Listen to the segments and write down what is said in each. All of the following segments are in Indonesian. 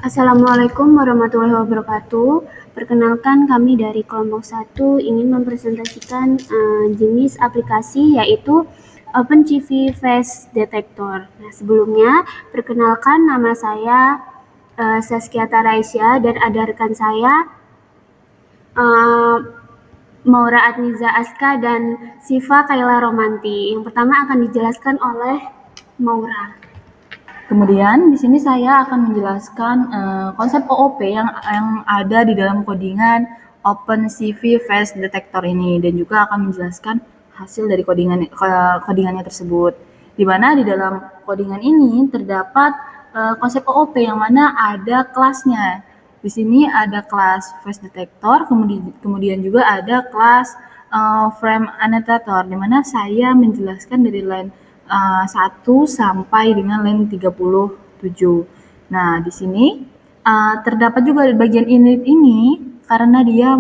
Assalamualaikum warahmatullahi wabarakatuh. Perkenalkan, kami dari kelompok 1 ingin mempresentasikan jenis aplikasi yaitu OpenCV Face Detector. Nah, sebelumnya perkenalkan, nama saya Saskia Taraisya dan ada rekan saya Maura Adniza Aska dan Siva Kaila Romanti. Yang pertama akan dijelaskan oleh Maura. Kemudian di sini saya akan menjelaskan konsep OOP yang ada di dalam codingan OpenCV Face Detector ini, dan juga akan menjelaskan hasil dari codingannya tersebut. Di mana di dalam codingan ini terdapat konsep OOP yang mana ada kelasnya. Di sini ada kelas Face Detector, kemudian juga ada kelas Frame Annotator, di mana saya menjelaskan dari line 1 sampai dengan line 37. Nah, di sini terdapat juga di bagian init ini, karena dia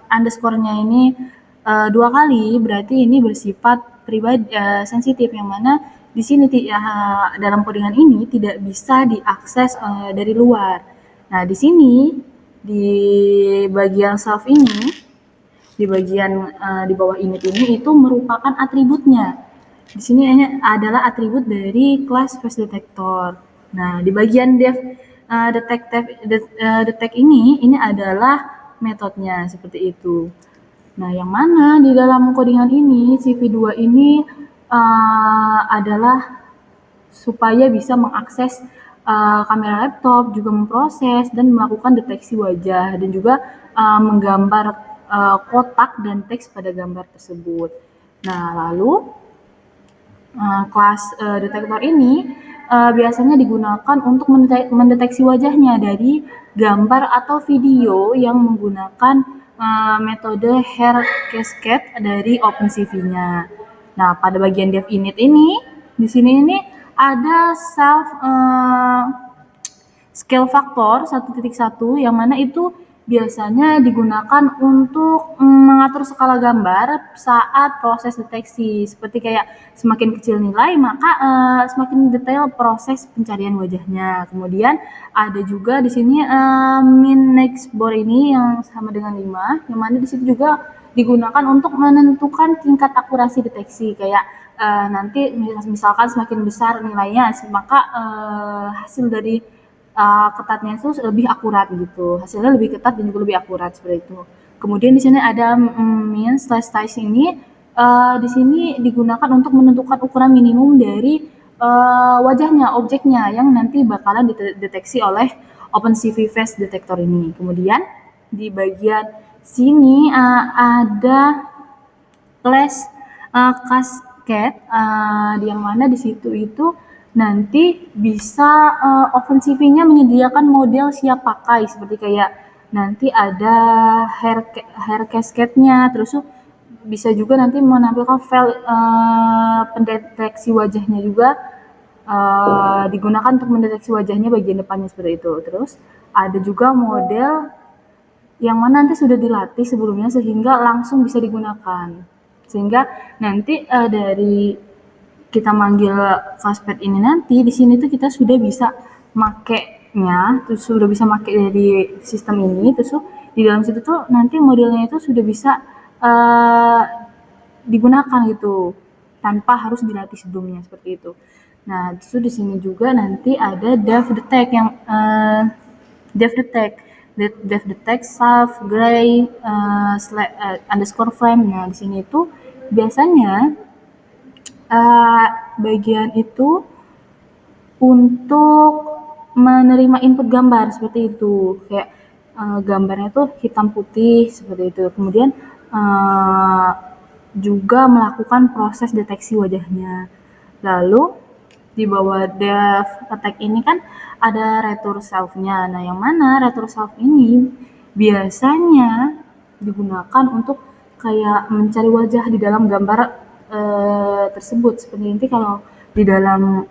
underscore-nya ini 2 kali, berarti ini bersifat pribadi sensitif, yang mana di sini dalam codingan ini tidak bisa diakses dari luar. Nah, di sini di bagian self ini, di bagian di bawah init ini itu merupakan atributnya. Di sini adalah atribut dari kelas Face Detector. Nah, di bagian detect ini adalah metodenya seperti itu. Nah, yang mana di dalam codingan ini CV2 ini adalah supaya bisa mengakses kamera laptop, juga memproses dan melakukan deteksi wajah, dan juga menggambar kotak dan teks pada gambar tersebut. Nah, lalu kelas detektor ini biasanya digunakan untuk mendeteksi wajahnya dari gambar atau video yang menggunakan metode hair cascade dari OpenCV-nya. Nah, pada bagian dev init ini, di sini ini ada self scale factor 1.1 yang mana itu biasanya digunakan untuk mengatur skala gambar saat proses deteksi. Seperti kayak semakin kecil nilai, maka semakin detail proses pencarian wajahnya. Kemudian ada juga di sini min next bore ini yang sama dengan 5, yang mana di situ juga digunakan untuk menentukan tingkat akurasi deteksi. Kayak nanti misalkan semakin besar nilainya, maka hasil dari ketatnya itu lebih akurat gitu, hasilnya lebih ketat dan juga lebih akurat seperti itu. Kemudian di sini ada min slash size ini, di sini digunakan untuk menentukan ukuran minimum dari wajahnya, objeknya yang nanti bakalan dideteksi oleh OpenCV Face Detector ini. Kemudian di bagian sini ada class cascade, yang mana di situ itu nanti bisa OpenCV-nya menyediakan model siap pakai, seperti kayak nanti ada hair cascade-nya, terus bisa juga nanti menampilkan file pendeteksi wajahnya juga digunakan untuk mendeteksi wajahnya bagian depannya seperti itu. Terus ada juga model yang mana nanti sudah dilatih sebelumnya sehingga langsung bisa digunakan, sehingga nanti dari kita manggil classpath ini nanti di sini tuh kita sudah bisa makainya, terus sudah bisa pakai dari sistem ini, terus di dalam situ tuh nanti modelnya itu sudah bisa digunakan gitu tanpa harus dilatih sebelumnya seperti itu. Nah, terus di sini juga nanti ada dev detect yang dev detect self gray underscore frame. Nah, di sini itu biasanya bagian itu untuk menerima input gambar seperti itu, kayak gambarnya tuh hitam putih seperti itu. Kemudian juga melakukan proses deteksi wajahnya. Lalu di bawah dev attack ini kan ada return self-nya. Nah, yang mana return self ini biasanya digunakan untuk kayak mencari wajah di dalam gambar tersebut. Seperti nanti kalau di dalam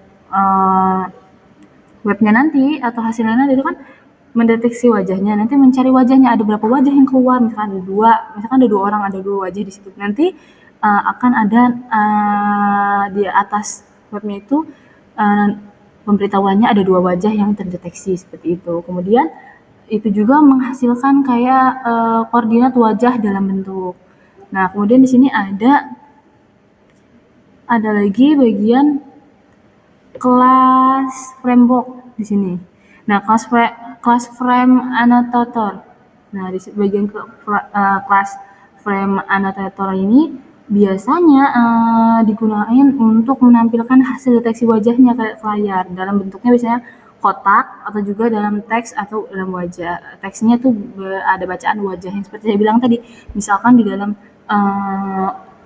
webnya nanti atau hasilnya nanti itu kan mendeteksi wajahnya, nanti mencari wajahnya ada berapa wajah yang keluar, misalkan ada dua orang, ada 2 wajah di situ. Nanti akan ada di atas webnya itu pemberitahuannya ada 2 wajah yang terdeteksi seperti itu. Kemudian itu juga menghasilkan kayak koordinat wajah dalam bentuk. Nah, kemudian di sini ada lagi bagian kelas framework di sini. Nah, kelas frame annotator. Nah, di bagian kelas frame annotator ini biasanya digunakan untuk menampilkan hasil deteksi wajahnya ke layar. Dalam bentuknya biasanya kotak atau juga dalam teks atau dalam wajah. Teksnya tuh ada bacaan wajah yang seperti saya bilang tadi. Misalkan di dalam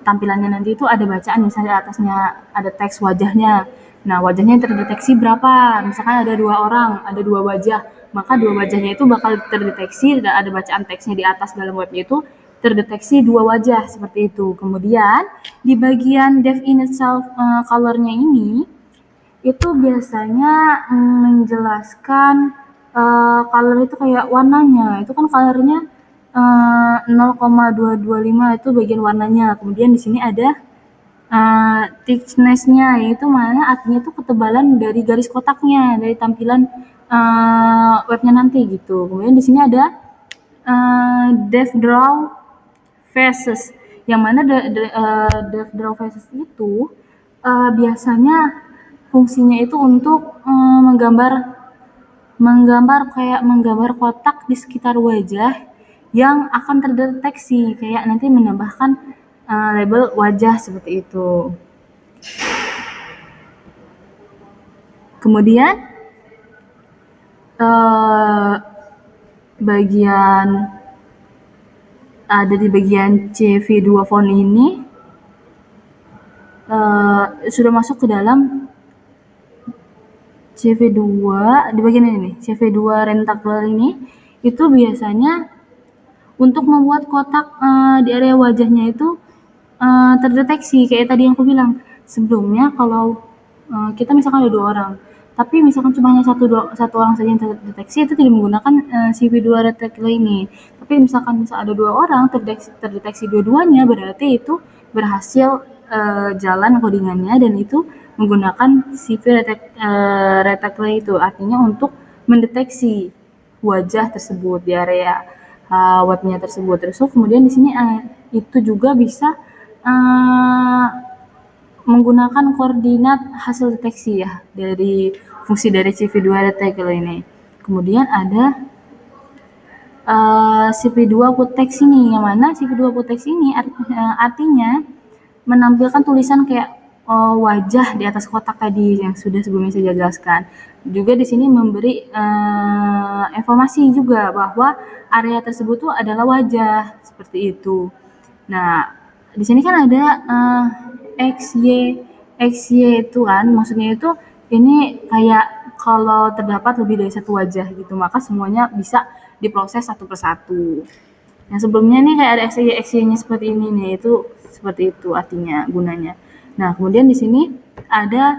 tampilannya nanti itu ada bacaan, misalnya atasnya ada teks wajahnya. Nah, wajahnya terdeteksi berapa? Misalkan ada 2 orang, ada 2 wajah, maka 2 wajahnya itu bakal terdeteksi dan ada bacaan teksnya di atas dalam webnya itu terdeteksi 2 wajah seperti itu. Kemudian di bagian dev in itself color-nya ini itu biasanya menjelaskan color itu kayak warnanya. Itu kan colornya 0,225 itu bagian warnanya. Kemudian di sini ada thickness-nya, yaitu mana artinya itu ketebalan dari garis kotaknya, dari tampilan webnya nanti gitu. Kemudian di sini ada dev draw faces, yang mana dev draw faces itu biasanya fungsinya itu untuk menggambar kotak di sekitar wajah yang akan terdeteksi, kayak nanti menambahkan label wajah seperti itu. Kemudian di bagian CV2 font ini sudah masuk ke dalam CV2 di bagian ini nih, CV2 Rentable ini itu biasanya untuk membuat kotak di area wajahnya itu terdeteksi, kayak tadi yang aku bilang. Sebelumnya kalau kita misalkan ada 2 orang, tapi misalkan cuma hanya satu orang saja yang terdeteksi, itu tidak menggunakan CV2 Rentable ini. Tapi misalkan ada 2 orang terdeteksi dua-duanya, berarti itu berhasil jalan codingannya dan itu menggunakan CV reticle itu, artinya untuk mendeteksi wajah tersebut di area webnya tersebut. Terus kemudian di sini itu juga bisa menggunakan koordinat hasil deteksi ya dari fungsi dari CV2 reticle ini. Kemudian ada CV2 put text ini, yang mana CV2 put text ini artinya menampilkan tulisan kayak wajah di atas kotak tadi yang sudah sebelumnya saya jelaskan. Juga di sini memberi informasi juga bahwa area tersebut tuh adalah wajah seperti itu. Nah, di sini kan ada XY itu kan, maksudnya itu ini kayak kalau terdapat lebih dari satu wajah gitu, maka semuanya bisa diproses satu persatu. Yang sebelumnya nih kayak ada XY-nya seperti ini nih, itu seperti itu artinya gunanya. Nah, kemudian di sini ada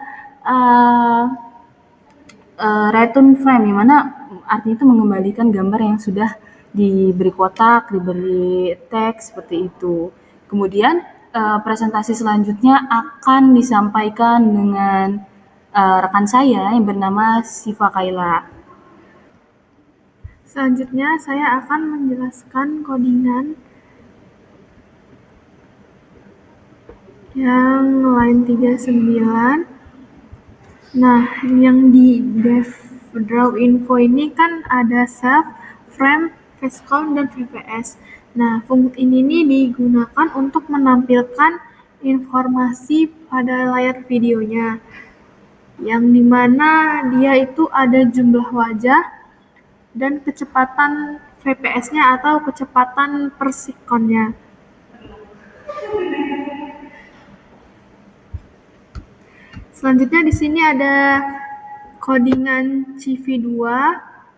return frame, yang mana artinya itu mengembalikan gambar yang sudah diberi kotak, diberi teks seperti itu. Kemudian presentasi selanjutnya akan disampaikan dengan rekan saya yang bernama Siva Kaila. Selanjutnya saya akan menjelaskan codingan yang line 39. Nah, yang di dev draw info ini kan ada self, frame, face count, dan VPS. Nah, fungsi ini nih digunakan untuk menampilkan informasi pada layar videonya, yang dimana dia itu ada jumlah wajah dan kecepatan VPS-nya atau kecepatan per sekonnya. Selanjutnya di sini ada codingan CV2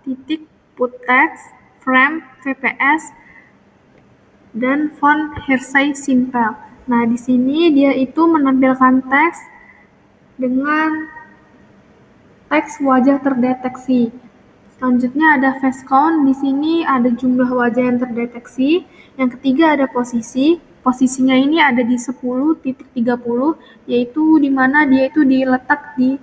titik put text, frame, VPS, dan font Hersey Simple. Nah, di sini dia itu menampilkan teks dengan teks wajah terdeteksi. Selanjutnya ada face count, di sini ada jumlah wajah yang terdeteksi. Yang ketiga ada posisi. posisinya ini ada di 10.30, yaitu di mana dia itu diletak di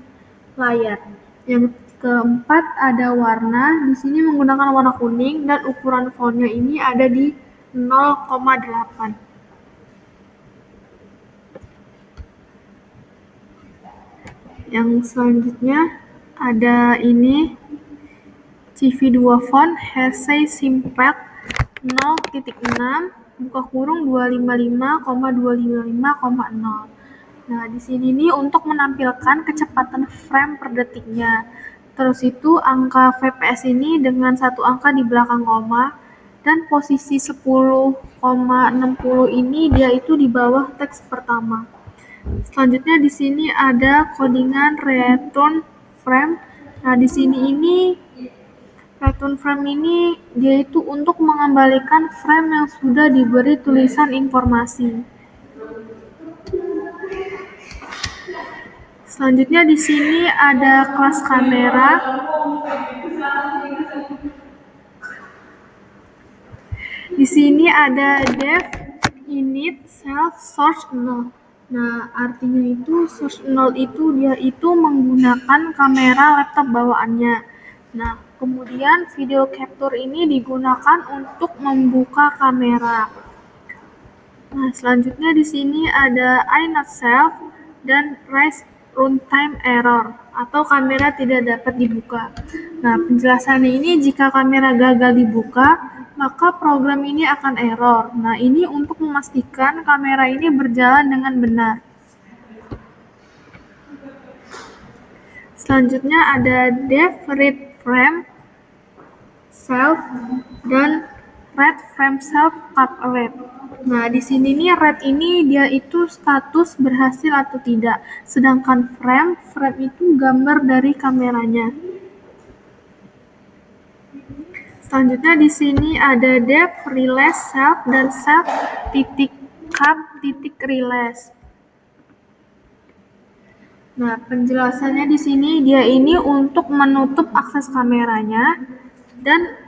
layar. Yang keempat ada warna, di sini menggunakan warna kuning dan ukuran fontnya ini ada di 0,8. Yang selanjutnya ada ini CV2 font Hersey Sympact 0.6 buka kurung 255,255,0. Nah, di sini nih untuk menampilkan kecepatan frame per detiknya. Terus itu angka fps ini dengan satu angka di belakang koma, dan posisi 10,60 ini dia itu di bawah teks pertama. Selanjutnya di sini ada codingan return frame. Nah, di sini ini return frame ini dia itu untuk mengembalikan frame yang sudah diberi tulisan informasi. Selanjutnya di sini ada kelas kamera. Di sini ada dev init self source 0. Nah, artinya itu source 0 itu dia itu menggunakan kamera laptop bawaannya. Nah, kemudian video capture ini digunakan untuk membuka kamera. Nah, selanjutnya di sini ada I not self dan raise runtime error atau kamera tidak dapat dibuka. Nah, penjelasannya ini jika kamera gagal dibuka, maka program ini akan error. Nah, ini untuk memastikan kamera ini berjalan dengan benar. Selanjutnya ada dev read frame self dan read frame self couplet. Nah, di sini nih read ini dia itu status berhasil atau tidak, sedangkan frame itu gambar dari kameranya. Selanjutnya di sini ada dev release self dan self cap release. Nah, penjelasannya di sini dia ini untuk menutup akses kameranya dan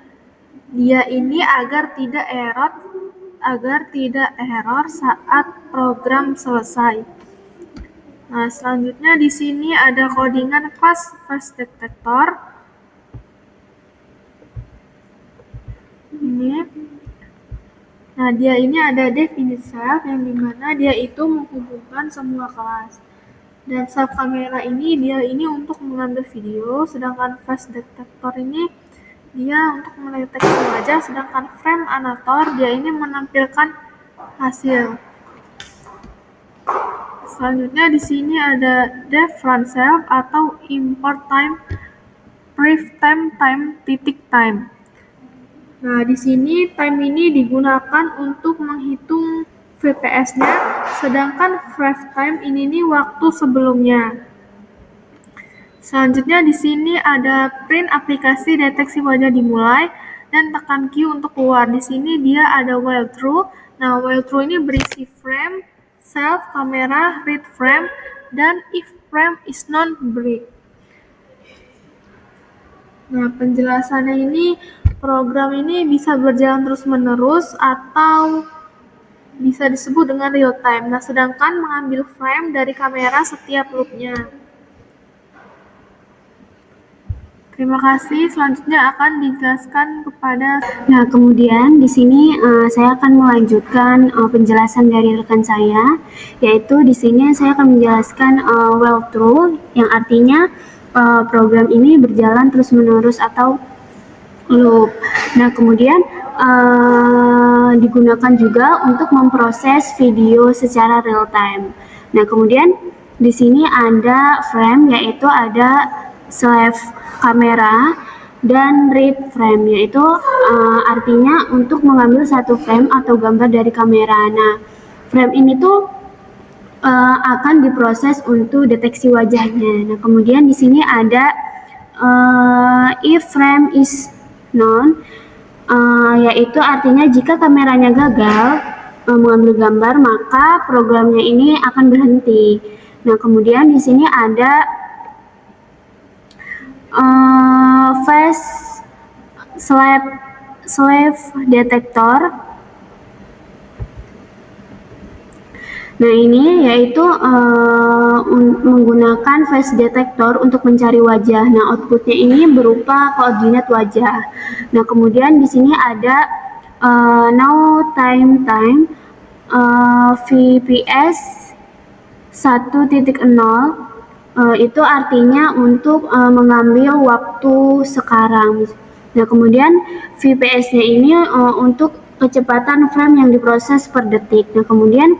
dia ini agar tidak error saat program selesai. Nah, selanjutnya di sini ada codingan class face detector. Ini. Nah, dia ini ada dev init self yang dimana dia itu menghubungkan semua kelas. Dan self kamera ini dia ini untuk mengambil video, sedangkan face detector ini dia untuk mendeteksi wajah, sedangkan frame annotator dia ini menampilkan hasil. Selanjutnya di sini ada dev run self atau import time brief time titik time. Nah, di sini time ini digunakan untuk menghitung VPS-nya, sedangkan brief time ini nih waktu sebelumnya. Selanjutnya di sini ada print aplikasi deteksi wajah dimulai dan tekan Q untuk keluar. Di sini dia ada while true. Nah, while true ini berisi frame, self, kamera, read frame, dan if frame is non break. Nah, penjelasannya ini program ini bisa berjalan terus-menerus atau bisa disebut dengan real time. Nah, sedangkan mengambil frame dari kamera setiap loopnya. Terima kasih. Selanjutnya akan dijelaskan kepada. Nah, kemudian di sini saya akan melanjutkan penjelasan dari rekan saya, yaitu di sini saya akan menjelaskan while true, yang artinya program ini berjalan terus-menerus atau loop. Nah, kemudian digunakan juga untuk memproses video secara real time. Nah, kemudian di sini ada frame, yaitu ada slave kamera dan read frame, yaitu artinya untuk mengambil satu frame atau gambar dari kamera. Nah, frame ini tuh akan diproses untuk deteksi wajahnya. Nah, kemudian di sini ada if frame is known, yaitu artinya jika kameranya gagal mengambil gambar, maka programnya ini akan berhenti. Nah, kemudian di sini ada face slave detector. Nah, ini yaitu menggunakan face detector untuk mencari wajah. Nah, outputnya ini berupa koordinat wajah. Nah, kemudian di sini ada now time VPS 1.0, itu artinya untuk mengambil waktu sekarang. Nah, kemudian VPS-nya ini untuk kecepatan frame yang diproses per detik. Nah, kemudian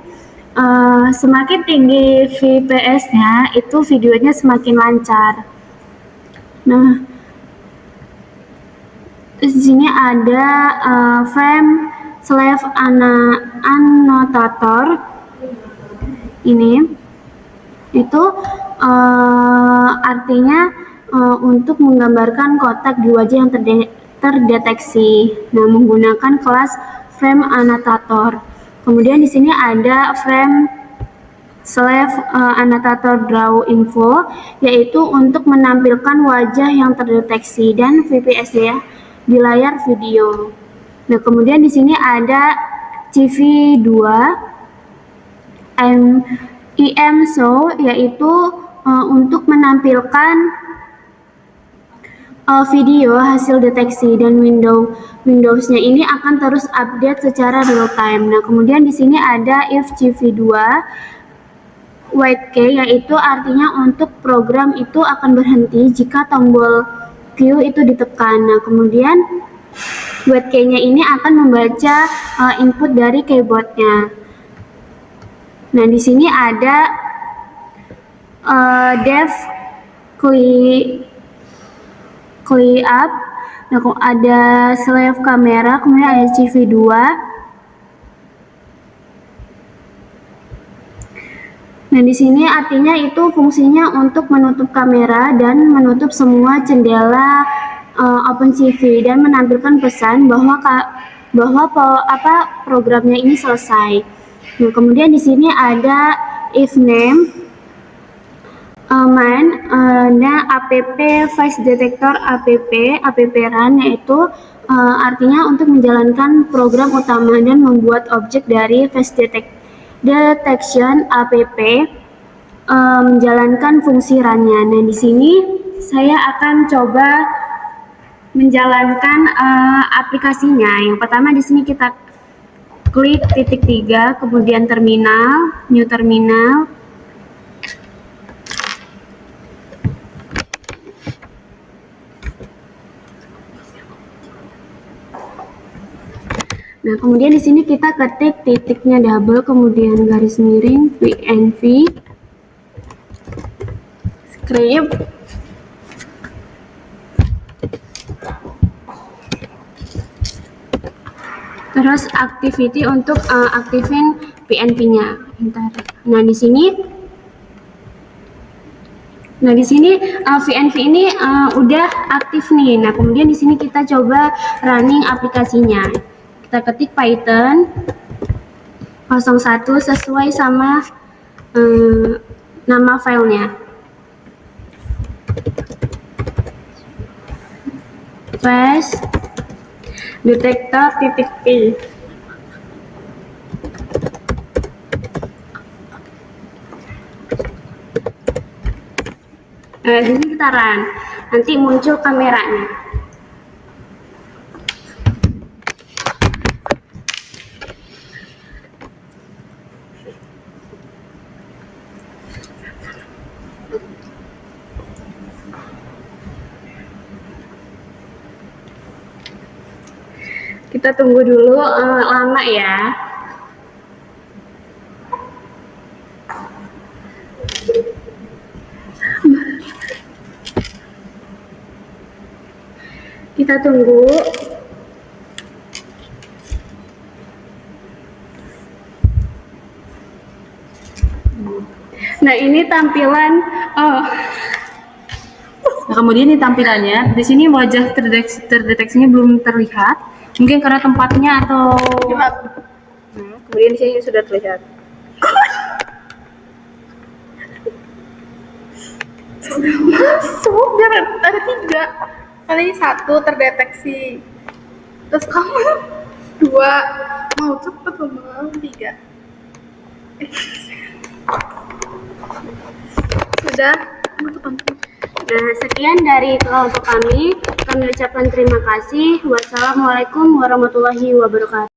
semakin tinggi VPS-nya, itu videonya semakin lancar. Nah, terus di sini ada frame slave annotator. Ini itu artinya untuk menggambarkan kotak di wajah yang terdeteksi. Nah, menggunakan kelas frame annotator. Kemudian di sini ada frame slave annotator draw info, yaitu untuk menampilkan wajah yang terdeteksi dan VPS-nya di layar video. Nah, kemudian di sini ada CV2 IMShow, yaitu untuk menampilkan video hasil deteksi, dan Windows-nya ini akan terus update secara real time. Nah, kemudian di sini ada if CV2 wait key, yaitu artinya untuk program itu akan berhenti jika tombol Q itu ditekan. Nah, kemudian wait key-nya ini akan membaca input dari keyboard-nya. Nah, di sini ada dev clean up. Nah, ada slave kamera, kemudian ada CV2. Nah, di sini artinya itu fungsinya untuk menutup kamera dan menutup semua jendela OpenCV dan menampilkan pesan bahwa programnya ini selesai. Nah, kemudian di sini ada if name app face detector app run, yaitu artinya untuk menjalankan program utama dan membuat objek dari face detection app menjalankan fungsi run-nya. Nah, di sini saya akan coba menjalankan aplikasinya. Yang pertama di sini kita klik titik 3, kemudian terminal, new terminal. Nah, kemudian di sini kita ketik titiknya double, kemudian garis miring PNV script. Terus activity untuk aktifin PNV-nya. Nah, di sini VNV ini udah aktif nih. Nah, kemudian di sini kita coba running aplikasinya. Kita ketik Python 01 sesuai sama nama filenya. Face detector titik P. Di sini kita run, nanti muncul kameranya. Kita tunggu dulu lama ya. Kita tunggu. Nah, ini tampilan. Nah, kemudian ini tampilannya. Di sini wajah terdeteksinya belum terlihat. Mungkin karena tempatnya atau. Kemudian di sini sudah terlihat. Masuk, biar ada 3. Kali ini 1 terdeteksi. Terus kamu 2. Mau cepet loh, 3. Sudah. Nah, sekian dari kelompok kami. Kami ucapkan terima kasih. Wassalamualaikum warahmatullahi wabarakatuh.